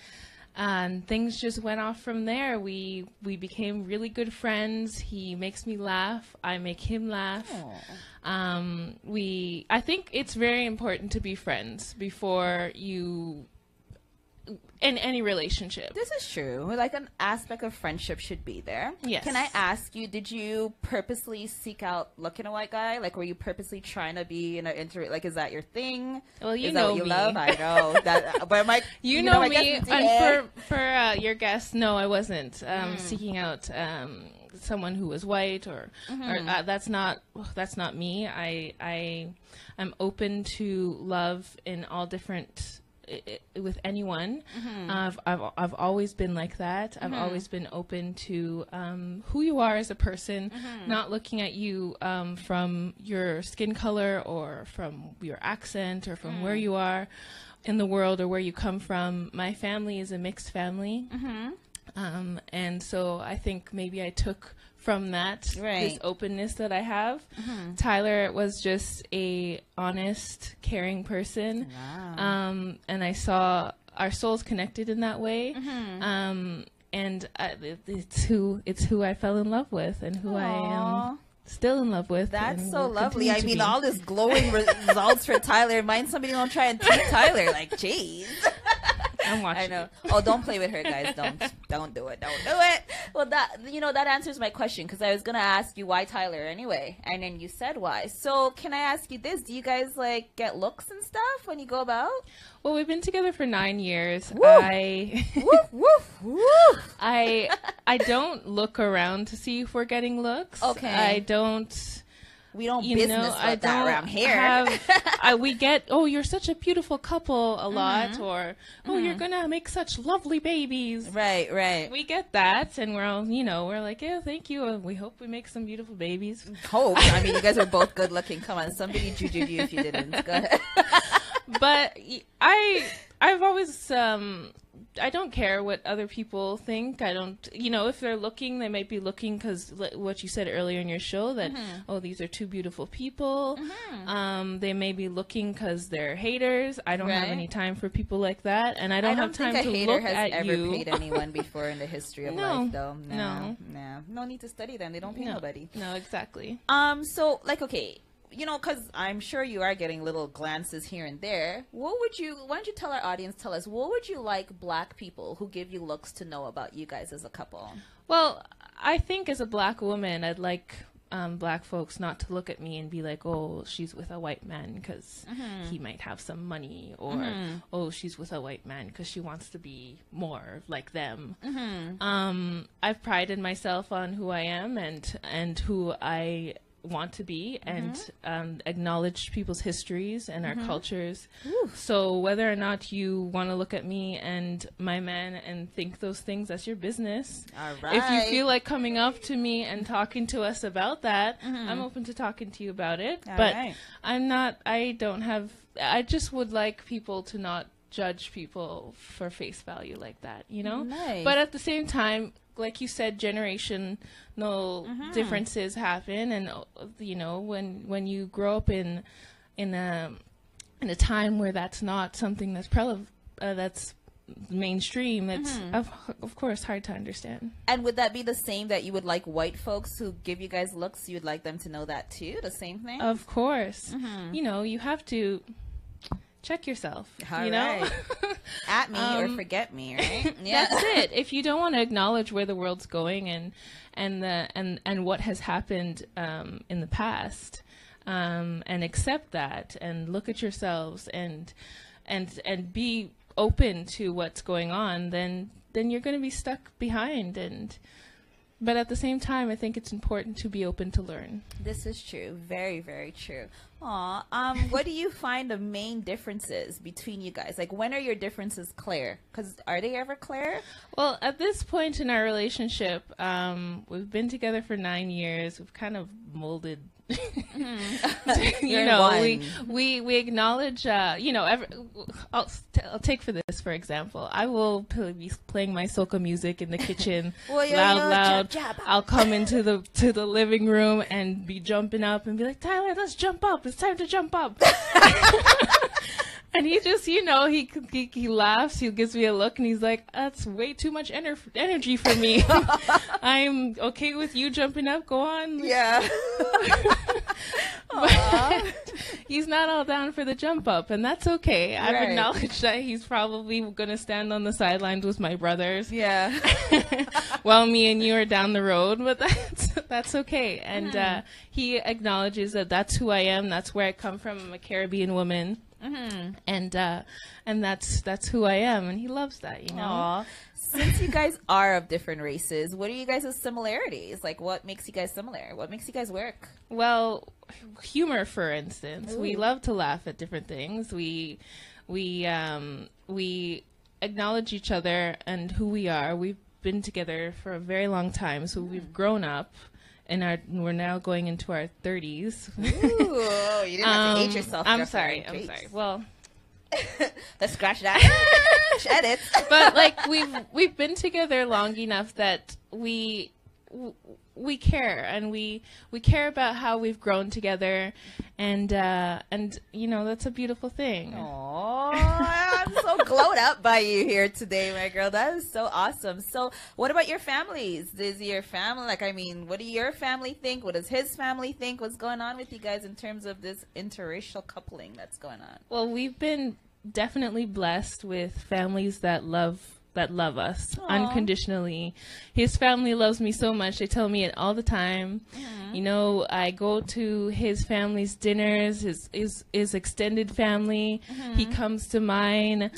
Speaker 3: things just went off from there. We became really good friends. He makes me laugh. I make him laugh. I think it's very important to be friends before you in any relationship.
Speaker 2: This is true. Like, an aspect of friendship should be there.
Speaker 3: Yes.
Speaker 2: Can I ask you, did you purposely seek out looking a white guy? Like, were you purposely trying to be in an like, is that your thing?
Speaker 3: Well, you
Speaker 2: is
Speaker 3: know
Speaker 2: that what you
Speaker 3: me.
Speaker 2: love? I know that. But my,
Speaker 3: you know me.
Speaker 2: And
Speaker 3: for your guest, no, I wasn't seeking out someone who was white or that's not me. I'm open to love in all different. With anyone. I've always been like that. I've always been open to who you are as a person, not looking at you from your skin color or from your accent or from where you are in the world or where you come from. My family is a mixed family. And so I think maybe I took from that this openness that I have. Tyler was just a honest, caring person. Wow. And I saw our souls connected in that way. And it's who I fell in love with and who I am still in love with.
Speaker 2: That's so lovely. I mean, all this glowing results for Tyler. Mind somebody don't try and take Tyler. Like, jeez.
Speaker 3: I'm watching.
Speaker 2: I know. Oh, don't play with her, guys. Don't do it. Don't do it. Well, that answers my question, because I was gonna ask you why Tyler anyway, and then you said why. So can I ask you this? Do you guys like get looks and stuff when you go about?
Speaker 3: Well, we've been together for 9 years.
Speaker 2: Woo! Woof, woof, woof.
Speaker 3: I don't look around to see if we're getting looks.
Speaker 2: Okay. We don't business like that around here.
Speaker 3: We get, oh, you're such a beautiful couple a lot, or, oh, you're going to make such lovely babies.
Speaker 2: Right.
Speaker 3: We get that, and we're all, we're like, yeah, thank you. We hope we make some beautiful babies.
Speaker 2: Hope. I mean, you guys are both good looking. Come on, somebody jujed you if you didn't. Go ahead.
Speaker 3: But I've always, I don't care what other people think. I don't, if they're looking, they might be looking because what you said earlier in your show that, oh, these are two beautiful people. They may be looking because they're haters. I don't have any time for people like that. And I don't have time to look at you. I don't think a hater has ever
Speaker 2: paid anyone before in the history of life, though. No need to study them. They don't pay nobody.
Speaker 3: No, exactly.
Speaker 2: So, like, okay. Because I'm sure you are getting little glances here and there. Why don't you tell our audience, tell us, what would you like Black people who give you looks to know about you guys as a couple?
Speaker 3: Well, I think as a Black woman, I'd like Black folks not to look at me and be like, oh, she's with a white man because he might have some money, or oh, she's with a white man because she wants to be more like them. I've prided myself on who I am and who I want to be, and acknowledge people's histories and our cultures. So whether or not you want to look at me and my man and think those things, that's your business.
Speaker 2: All right.
Speaker 3: If you feel like coming up to me and talking to us about that, I'm open to talking to you about it.
Speaker 2: All
Speaker 3: but
Speaker 2: right.
Speaker 3: I just would like people to not judge people for face value like that,
Speaker 2: Nice.
Speaker 3: But at the same time, like you said, generational differences happen, and when you grow up in a time where that's not something that's that's mainstream, that's of course hard to understand.
Speaker 2: And would that be the same that you would like white folks who give you guys looks? You would like them to know that too? The same thing?
Speaker 3: Of course. You have to check yourself.
Speaker 2: All right. At me or forget me, right?
Speaker 3: Yeah. That's it. If you don't want to acknowledge where the world's going and what has happened in the past, and accept that and look at yourselves and be open to what's going on, then you're going to be stuck behind. But at the same time, I think it's important to be open to learn.
Speaker 2: This is true. Very, very true. Aw. What do you find the main differences between you guys? Like, when are your differences clear? Because are they ever clear?
Speaker 3: Well, at this point in our relationship, we've been together for 9 years. We've kind of molded You know, we acknowledge, you know, I'll take for this, for example, I will be playing my soca music in the kitchen, loud. I'll come into the living room and be jumping up and be like, Tyler, let's jump up. It's time to jump up. And he just, you know, he laughs, he gives me a look, and he's like, that's way too much energy for me. I'm okay with you jumping up, go on.
Speaker 2: Yeah.
Speaker 3: But he's not all down for the jump up, and that's okay. Right. I've acknowledged that he's probably going to stand on the sidelines with my brothers.
Speaker 2: Yeah.
Speaker 3: While me and you are down the road, but that's okay. And he acknowledges that that's who I am, that's where I come from. I'm a Caribbean woman. Mm-hmm. And that's who I am, and he loves that, you know.
Speaker 2: Aww. Since you guys are of different races, what are you guys' similarities? Like, what makes you guys similar? What makes you guys work?
Speaker 3: Well, humor, for instance. Ooh. We love to laugh at different things. We acknowledge each other and who we are. We've been together for a very long time, so we've grown up. And we're now going into our 30s.
Speaker 2: Ooh, you didn't have to age yourself.
Speaker 3: I'm sorry. Well,
Speaker 2: let's scratch that. Edit.
Speaker 3: But like we've been together long enough that we care, and we care about how we've grown together, and you know, that's a beautiful thing.
Speaker 2: Oh, I'm so glowed up by you here today, my girl. That is so awesome. So what about your families? Is your family, like, I mean, what do your family think? What does his family think? What's going on with you guys in terms of this interracial coupling that's going on?
Speaker 3: Well, we've been definitely blessed with families that love us. Aww. Unconditionally. His family loves me so much. They tell me it all the time. Mm-hmm. You know, I go to his family's dinners, his extended family. Mm-hmm. He comes to mine.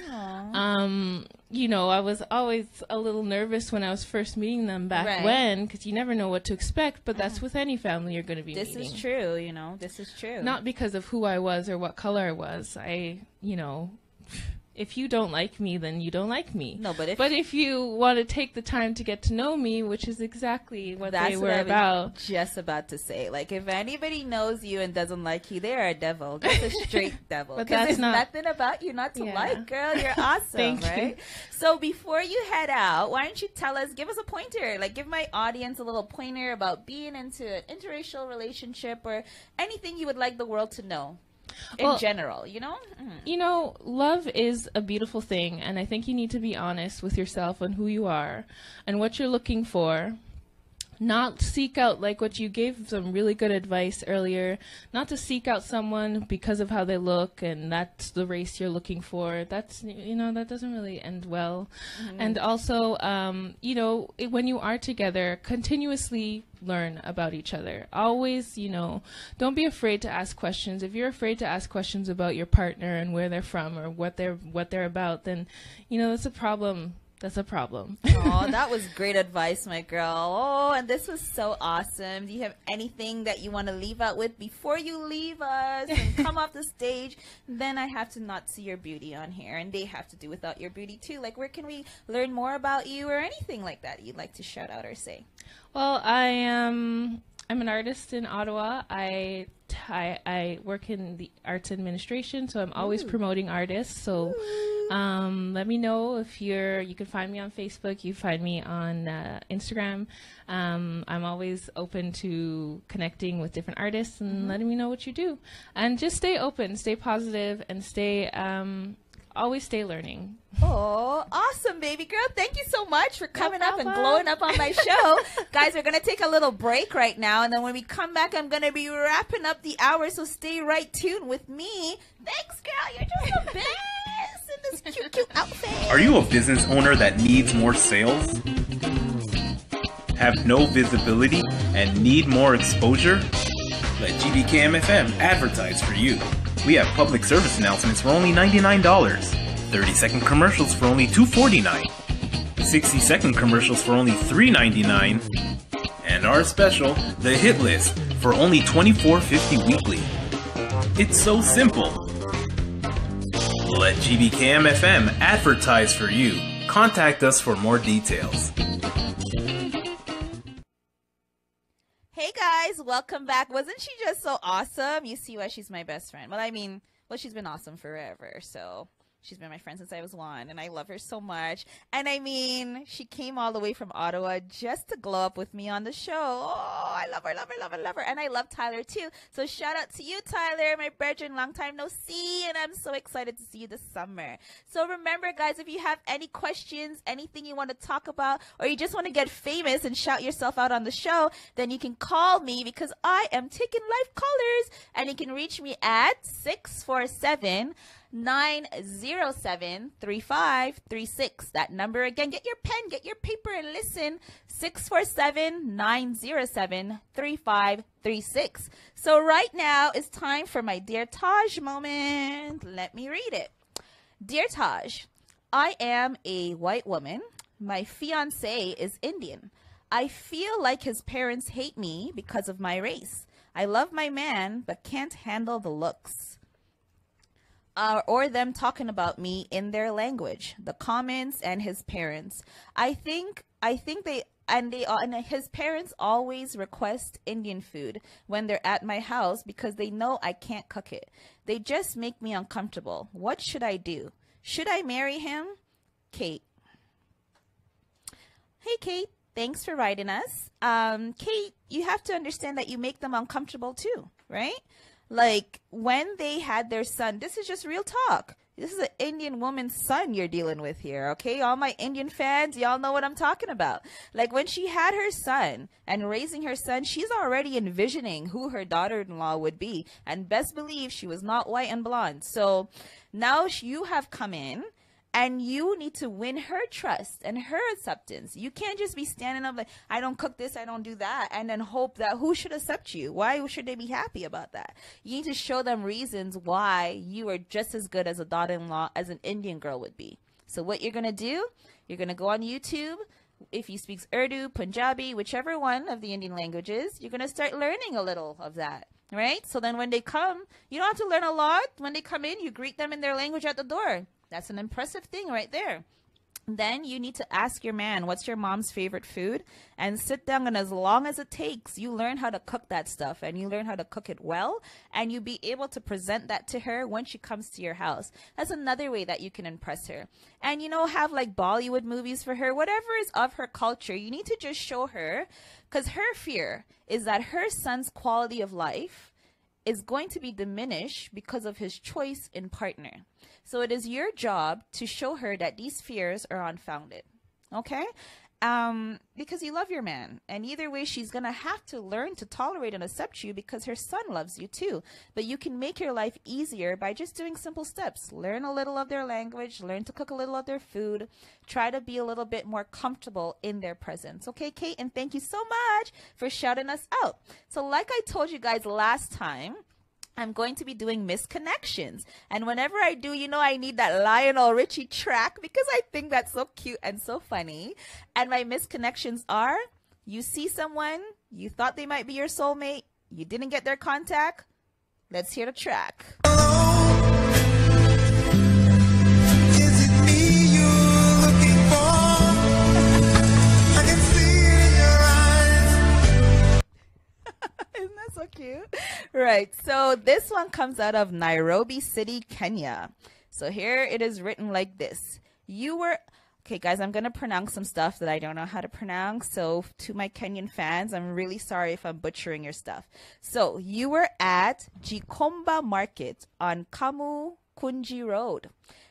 Speaker 3: You know, I was always a little nervous when I was first meeting them back when, because you never know what to expect, but that's with any family you're going to be meeting.
Speaker 2: This is true, you know, this is true.
Speaker 3: Not because of who I was or what color I was. You know, if you don't like me, then you don't like me.
Speaker 2: No, but
Speaker 3: if you want to take the time to get to know me, which is exactly what they were about.
Speaker 2: Just about to say, like, if anybody knows you and doesn't like you, they are a devil. Just a straight devil.
Speaker 3: But
Speaker 2: there's nothing about you not to like, girl. You're awesome, right? You. So before you head out, why don't you give us a pointer? Like, give my audience a little pointer about being into an interracial relationship or anything you would like the world to know. In general, you know? Mm.
Speaker 3: You know, love is a beautiful thing, and I think you need to be honest with yourself and who you are and what you're looking for. Not seek out, like what you gave some really good advice earlier, not to seek out someone because of how they look and that's the race you're looking for. That's, you know, that doesn't really end well. Mm-hmm. And also, you know, when you are together, continuously learn about each other. Always, you know, don't be afraid to ask questions. If you're afraid to ask questions about your partner and where they're from or what they're about, then, you know, that's a problem. That's a problem.
Speaker 2: Oh, that was great advice, my girl. Oh, and this was so awesome. Do you have anything that you want to leave out with before you leave us and come off the stage? Then I have to not see your beauty on here, and they have to do without your beauty too. Like, where can we learn more about you or anything like that you'd like to shout out or say?
Speaker 3: Well, I'm an artist in Ottawa. I work in the arts administration, so I'm always promoting artists. So let me know if you can find me on Facebook. You find me on Instagram. I'm always open to connecting with different artists and letting me know what you do. And just stay open, stay positive, and always stay learning.
Speaker 2: Oh, awesome, baby girl. Thank you so much for coming up and glowing up on my show. Guys, we're going to take a little break right now, and then when we come back, I'm going to be wrapping up the hour, so stay right tuned with me. Thanks, girl. You're just the best in this cute outfit.
Speaker 4: Are you a business owner that needs more sales? Have no visibility and need more exposure? Let GBKM FM advertise for you. We have public service announcements for only $99, 30-second commercials for only $2.49, 60-second commercials for only $3.99, and our special, The Hit List, for only $24.50 weekly. It's so simple. Let GBKM FM advertise for you. Contact us for more details.
Speaker 2: Hey guys, welcome back. Wasn't she just so awesome? You see why she's my best friend. Well, I mean, she's been awesome forever, so she's been my friend since I was 1, and I love her so much. And I mean, she came all the way from Ottawa just to glow up with me on the show. Oh, I love her, love her, love her, love her. And I love Tyler, too. So shout out to you, Tyler, my brethren, long time no see, and I'm so excited to see you this summer. So remember, guys, if you have any questions, anything you want to talk about, or you just want to get famous and shout yourself out on the show, then you can call me because I am taking live callers, and you can reach me at 647-907-3536. That number again. Get your pen, get your paper, and listen. 647-907-3536. So right now it's time for my Dear Taj moment. Let me read it. Dear Taj, I am a white woman. My fiancé is Indian. I feel like his parents hate me because of my race. I love my man, but can't handle the looks. Or them talking about me in their language, the comments and his parents. I think his parents always request Indian food when they're at my house because they know I can't cook it. They just make me uncomfortable. What should I do? Should I marry him? Kate. Hey, Kate. Thanks for writing us. Kate, you have to understand that you make them uncomfortable too, right? Like when they had their son, this is just real talk. This is an Indian woman's son you're dealing with here, okay? All my Indian fans, y'all know what I'm talking about. Like when she had her son and raising her son, she's already envisioning who her daughter-in-law would be. And best believe she was not white and blonde. So now you have come in and you need to win her trust and her acceptance. You can't just be standing up like, I don't cook this, I don't do that, and then hope that who should accept you? Why should they be happy about that? You need to show them reasons why you are just as good as a daughter-in-law as an Indian girl would be. So what you're going to do, you're going to go on YouTube. If you speak Urdu, Punjabi, whichever one of the Indian languages, you're going to start learning a little of that. Right? So then when they come, you don't have to learn a lot. When they come in, you greet them in their language at the door. That's an impressive thing right there. Then you need to ask your man, what's your mom's favorite food? And sit down, and as long as it takes, you learn how to cook that stuff, and you learn how to cook it well, and you be able to present that to her when she comes to your house. That's another way that you can impress her. And, have like Bollywood movies for her, whatever is of her culture. You need to just show her, because her fear is that her son's quality of life is going to be diminished because of his choice in partner. So it is your job to show her that these fears are unfounded, okay? Because you love your man. And either way, she's going to have to learn to tolerate and accept you because her son loves you too. But you can make your life easier by just doing simple steps. Learn a little of their language, learn to cook a little of their food, try to be a little bit more comfortable in their presence. Okay, Kate? And thank you so much for shouting us out. So like I told you guys last time, I'm going to be doing misconnections. And whenever I do, I need that Lionel Richie track because I think that's so cute and so funny. And my misconnections are, you see someone, you thought they might be your soulmate, you didn't get their contact. Let's hear the track.
Speaker 5: Is it me you're looking for? I can see it in your eyes.
Speaker 2: Isn't that so cute? Right. So this one comes out of Nairobi City, Kenya. So here it is written like this. Okay, guys, I'm going to pronounce some stuff that I don't know how to pronounce. So to my Kenyan fans, I'm really sorry if I'm butchering your stuff. So you were at Gikomba Market on Kamu Kunji Road.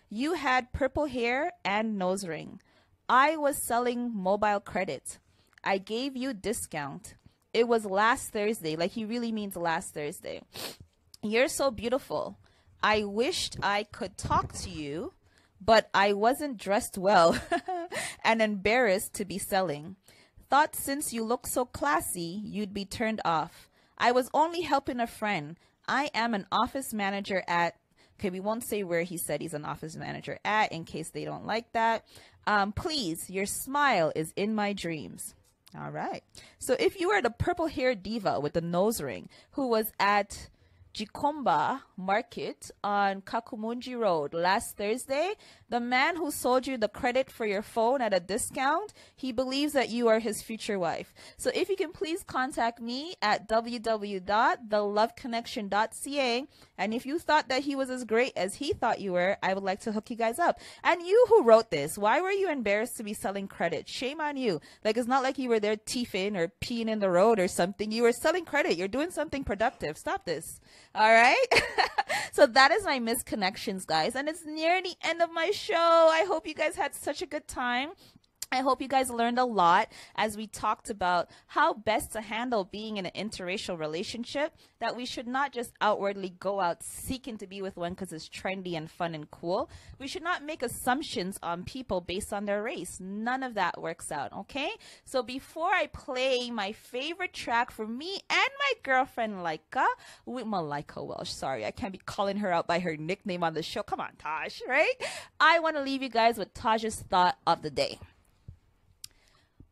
Speaker 2: You had purple hair and nose ring. I was selling mobile credit. I gave you discount. It was last Thursday. Like he really means last Thursday. You're so beautiful. I wished I could talk to you, but I wasn't dressed well and embarrassed to be selling. Thought since you look so classy, you'd be turned off. I was only helping a friend. I am an office manager at, okay, we won't say where he said he's an office manager at in case they don't like that. Please, your smile is in my dreams. All right. So if you were the purple hair diva with the nose ring who was at Gikomba Market on Kakumunji Road last Thursday. The man who sold you the credit for your phone at a discount, he believes that you are his future wife. So if you can please contact me at www.theloveconnection.ca, and if you thought that he was as great as he thought you were, I would like to hook you guys up. And you who wrote this, why were you embarrassed to be selling credit? Shame on you. Like, it's not like you were there thiefing or peeing in the road or something. You were selling credit. You're doing something productive. Stop this. All right. So that is my misconnections, guys. And it's near the end of my show. I hope you guys had such a good time. I hope you guys learned a lot as we talked about how best to handle being in an interracial relationship, that we should not just outwardly go out seeking to be with one because it's trendy and fun and cool. We should not make assumptions on people based on their race. None of that works out, okay? So before I play my favorite track for me and my girlfriend Malika Welsh, sorry, I can't be calling her out by her nickname on the show. Come on, Taj, right? I want to leave you guys with Taj's thought of the day.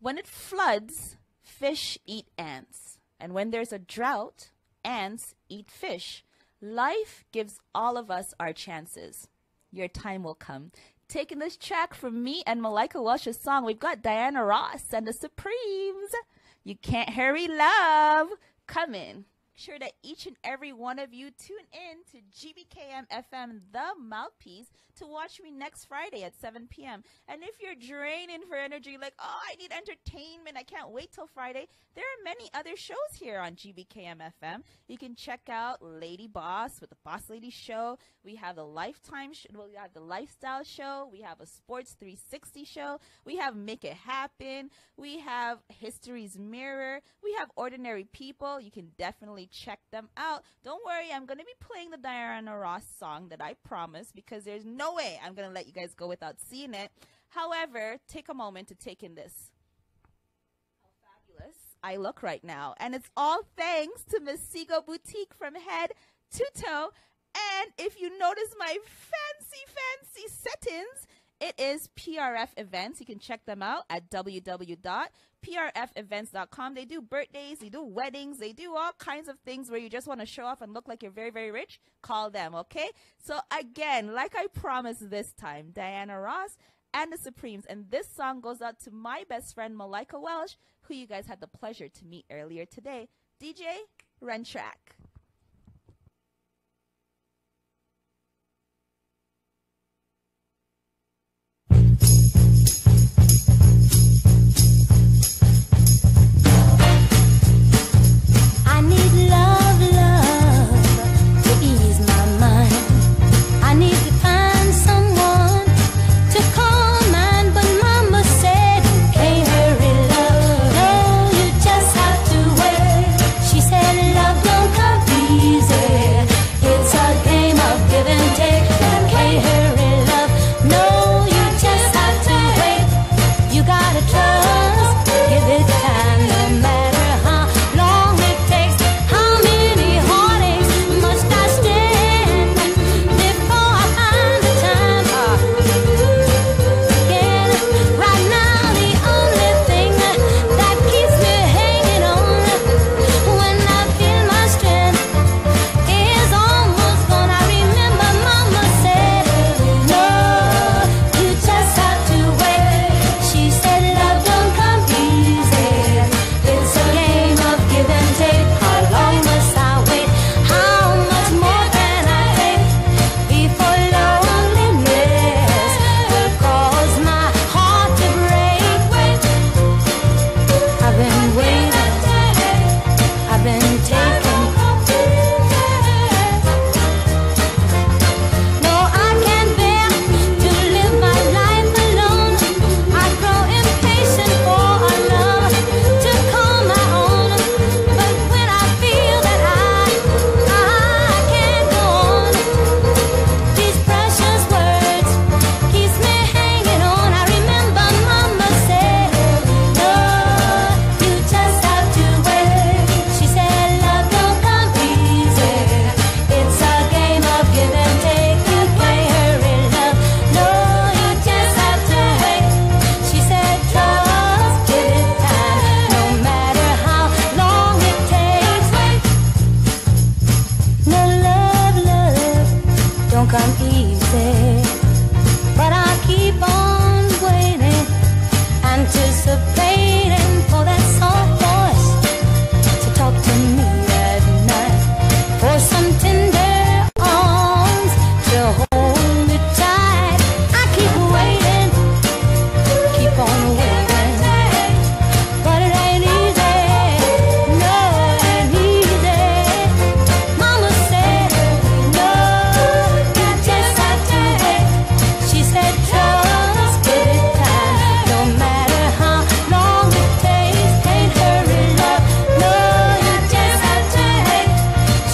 Speaker 2: When it floods, fish eat ants. And when there's a drought, ants eat fish. Life gives all of us our chances. Your time will come. Taking this track from me and Malika Welsh's song, we've got Diana Ross and the Supremes. You Can't Hurry Love. Come in. Sure that each and every one of you tune in to GBKM FM, the mouthpiece, to watch me next Friday at 7 p.m. And if you're draining for energy, like, oh, I need entertainment, I can't wait till Friday, there are many other shows here on GBKM FM. You can check out Lady Boss with the Boss Lady Show. We have the Lifetime we have the Lifestyle Show. We have a Sports 360 show. We have Make It Happen. We have History's Mirror. We have Ordinary People. You can definitely check them out. Don't worry, I'm going to be playing the Diana Ross song that I promised, because there's no way I'm going to let you guys go without seeing it. However, take a moment to take in this. How fabulous I look right now. And it's all thanks to Miss Seago Boutique from head to toe. And if you notice my fancy settings, it is PRF Events. You can check them out at www.prfevents.com. They do birthdays, they do weddings, they do all kinds of things where you just want to show off and look like you're very, very rich. Call them, okay? So again, like I promised this time, Diana Ross and the Supremes. And this song goes out to my best friend, Malika Welsh, who you guys had the pleasure to meet earlier today. DJ, run track.
Speaker 6: I need love, love to ease my mind. I need to find someone to call mine, but Mama said you can't hurry love. No, you just have to wait. She said love don't come come easy, but I keep on waiting, anticipating for that soft voice to talk to me at night, for some tender arms to hold me tight. I keep waiting, keep on waiting, but it ain't easy. No, it ain't easy. Mama said, no, you just have to wait. She said, trust, give it time. No matter how long it takes, can't hurry love. No, you just have to wait.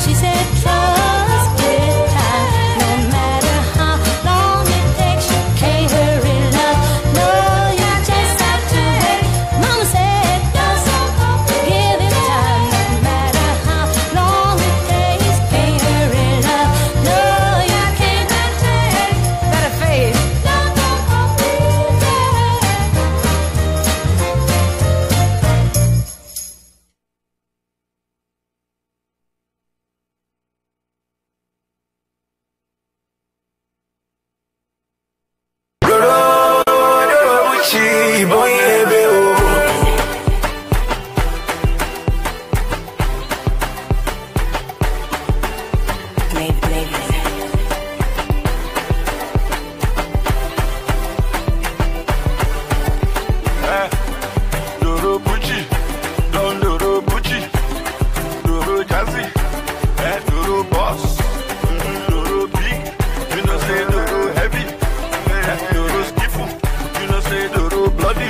Speaker 6: She said, trust, give it time. No matter how long it takes, can't hurry love. No, you just have to wait. Mama said, just give it time. No matter how long it takes, can't hurry love. No, you can't wait. Better face.
Speaker 5: Doro Bucci, Don Doro Bucci, Doro Jazzy, Doro Boss, Doro Big, you know say Doro Heavy, Doro Skiffle, you know say Doro Bloody,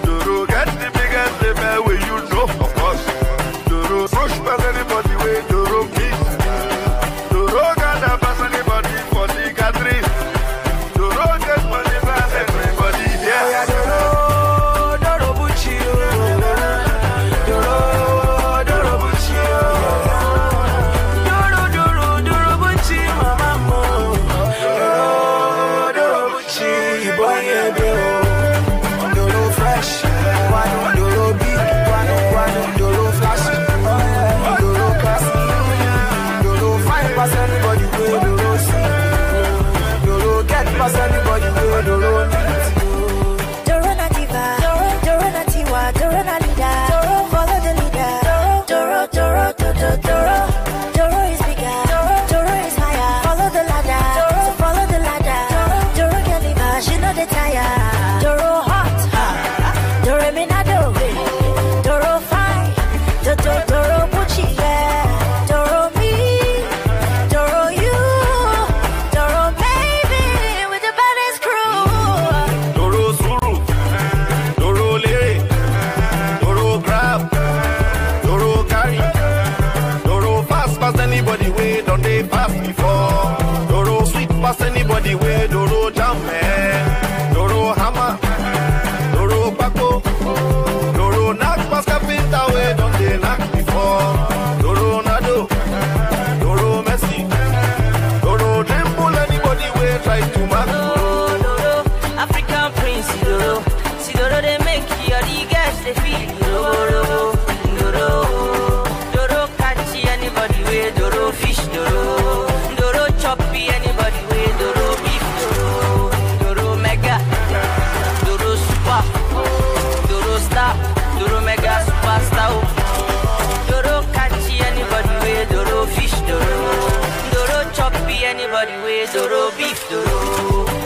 Speaker 5: Doro get the biggest label where you know, of course. Doro push past anybody where Doro meet. Doro got that pass anybody for the gathering. Doro get money pass everybody there. Doro Bucci, Doro Bucci, Doro Bucci, mama, Doro Bucci, boy, yeah, Doro fresh, Doro big, Doro flashy, Doro classy, Doro fine pass anybody where Doro see, Doro get pass anybody where Doro need.
Speaker 7: Doro na diva, Doro na tiwa, Doro na leader, Doro follow the leader, Doro is bigger, Doro is higher, follow the ladder, so follow the ladder, Doro can leave her, she know the tire, Doro hot, Doro minado, Doro fine, Doro Bucci, yeah, Doro me, Doro you, Doro baby, with the baddest crew.
Speaker 5: Doro Suru, Doro Lere, Doro Grab, Doro Carry, Doro fast past anybody way, don't they fast before. Doro sweet past anybody way, Doro jam man, Doro hammer, Doro Paco, Doro knock past carpenter way, don't they knock before. Doro Nado, Doro Messi, Doro dribble anybody way, try to mark.
Speaker 7: Doro, African prince, Doro. See Doro, they make you the guys they feel Doro, Doro catchy anybody with Doro fish, Doro choppy anybody with Doro beef, Doro mega, Doro super, Doro star, Doro mega superstar. Doro catchy anybody with Doro fish, Doro choppy anybody with Doro beef, Doro.